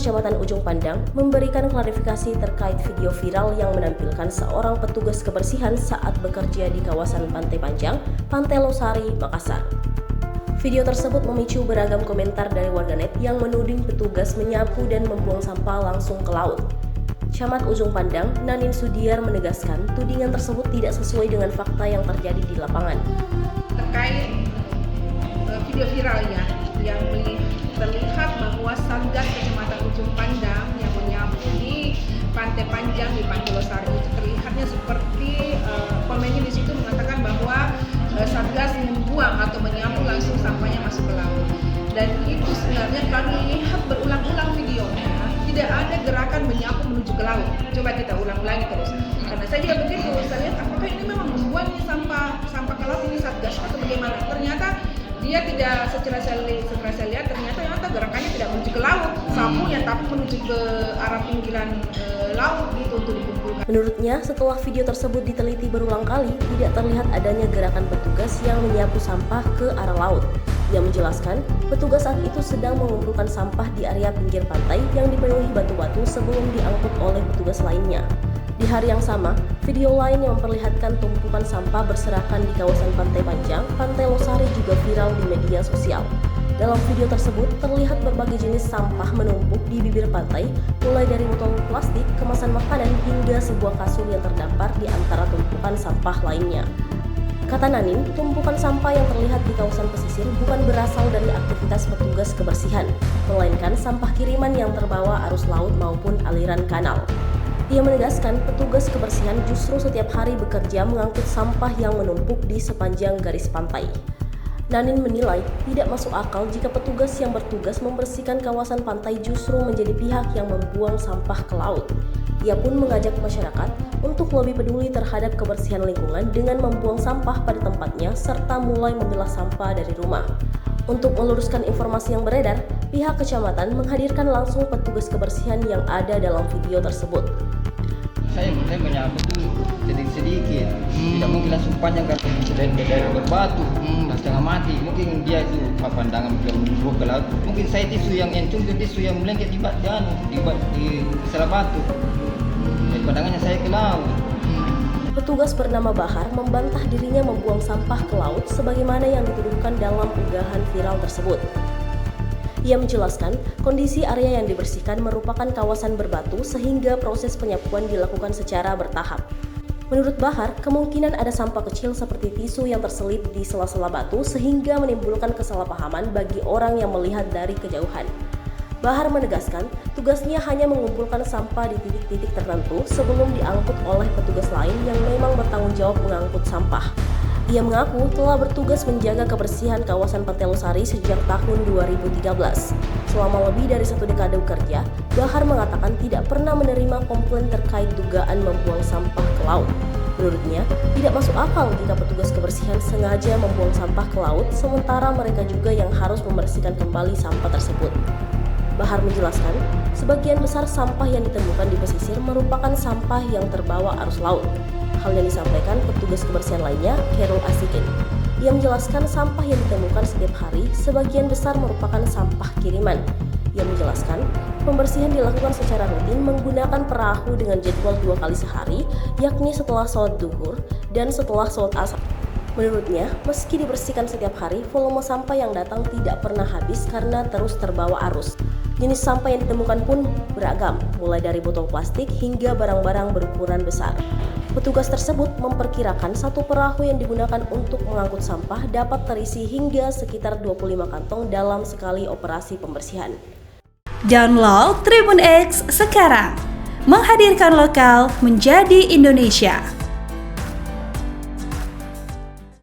Kecamatan Ujung Pandang memberikan klarifikasi terkait video viral yang menampilkan seorang petugas kebersihan saat bekerja di kawasan Pantai Panjang, Pantai Losari, Makassar. Video tersebut memicu beragam komentar dari warganet yang menuding petugas menyapu dan membuang sampah langsung ke laut. Camat Ujung Pandang, Nanin Sudiar menegaskan tudingan tersebut tidak sesuai dengan fakta yang terjadi di lapangan. Terkait video viralnya yang terlihat bahwa Satgas Kecamatan Ujung Pandang yang menyapu di Pantai Panjang di Pantai Losari itu terlihatnya seperti komennya di situ mengatakan bahwa Satgas membuang atau menyapu langsung sampahnya masuk ke laut. Dan itu sebenarnya kami lihat berulang-ulang videonya, tidak ada gerakan menyapu menuju ke laut. Coba kita ulang lagi terus. Karena saya juga begitu, saya lihat apakah ini memang membuangnya sampah ke laut ini Satgas atau bagaimana? Ternyata dia tidak, setelah saya lihat ternyata gerakannya tidak menuju ke laut, sapunya tapi menuju ke arah pinggiran laut gitu untuk dikumpulkan. Menurutnya, setelah video tersebut diteliti berulang kali, tidak terlihat adanya gerakan petugas yang menyapu sampah ke arah laut. Ia menjelaskan, petugas saat itu sedang mengumpulkan sampah di area pinggir pantai yang dipenuhi batu-batu sebelum diangkut oleh petugas lainnya. Di hari yang sama, video lain yang memperlihatkan tumpukan sampah berserakan di kawasan Pantai Panjang, Pantai Losari juga viral di media sosial. Dalam video tersebut, terlihat berbagai jenis sampah menumpuk di bibir pantai, mulai dari botol plastik, kemasan makanan, hingga sebuah kasur yang terdampar di antara tumpukan sampah lainnya. Kata Nanin, tumpukan sampah yang terlihat di kawasan pesisir bukan berasal dari aktivitas petugas kebersihan, melainkan sampah kiriman yang terbawa arus laut maupun aliran kanal. Ia menegaskan petugas kebersihan justru setiap hari bekerja mengangkut sampah yang menumpuk di sepanjang garis pantai. Nanin menilai tidak masuk akal jika petugas yang bertugas membersihkan kawasan pantai justru menjadi pihak yang membuang sampah ke laut. Ia pun mengajak masyarakat untuk lebih peduli terhadap kebersihan lingkungan dengan membuang sampah pada tempatnya serta mulai memilah sampah dari rumah. Untuk meluruskan informasi yang beredar, pihak kecamatan menghadirkan langsung petugas kebersihan yang ada dalam video tersebut. Saya menyapu tuh sedikit, tidak mungkin langsung panjang karena dari berbatu, setengah mati. Mungkin dia itu pandangan belum ke laut. Mungkin saya tisu yang cungkil, tisu yang melengket di salah batu. Dari pandangannya saya ke laut. Petugas bernama Bahar membantah dirinya membuang sampah ke laut sebagaimana yang dituduhkan dalam unggahan viral tersebut. Ia menjelaskan, kondisi area yang dibersihkan merupakan kawasan berbatu sehingga proses penyapuan dilakukan secara bertahap. Menurut Bahar, kemungkinan ada sampah kecil seperti tisu yang terselip di sela-sela batu sehingga menimbulkan kesalahpahaman bagi orang yang melihat dari kejauhan. Bahar menegaskan, tugasnya hanya mengumpulkan sampah di titik-titik tertentu sebelum diangkut oleh petugas lain yang memang bertanggung jawab mengangkut sampah. Ia mengaku telah bertugas menjaga kebersihan kawasan Pantai Losari sejak tahun 2013. Selama lebih dari 1 dekade bekerja, Bahar mengatakan tidak pernah menerima komplain terkait dugaan membuang sampah ke laut. Menurutnya, tidak masuk akal jika petugas kebersihan sengaja membuang sampah ke laut, sementara mereka juga yang harus membersihkan kembali sampah tersebut. Bahar menjelaskan, sebagian besar sampah yang ditemukan di pesisir merupakan sampah yang terbawa arus laut. Hal yang disampaikan petugas kebersihan lainnya, Khairul Asikin. Ia menjelaskan sampah yang ditemukan setiap hari sebagian besar merupakan sampah kiriman. Ia menjelaskan, pembersihan dilakukan secara rutin menggunakan perahu dengan jadwal 2 kali sehari, yakni setelah sholat duhur dan setelah sholat asar. Menurutnya, meski dibersihkan setiap hari, volume sampah yang datang tidak pernah habis karena terus terbawa arus. Jenis sampah yang ditemukan pun beragam, mulai dari botol plastik hingga barang-barang berukuran besar. Petugas tersebut memperkirakan satu perahu yang digunakan untuk mengangkut sampah dapat terisi hingga sekitar 25 kantong dalam sekali operasi pembersihan. Download Tribun X sekarang, menghadirkan lokal menjadi Indonesia.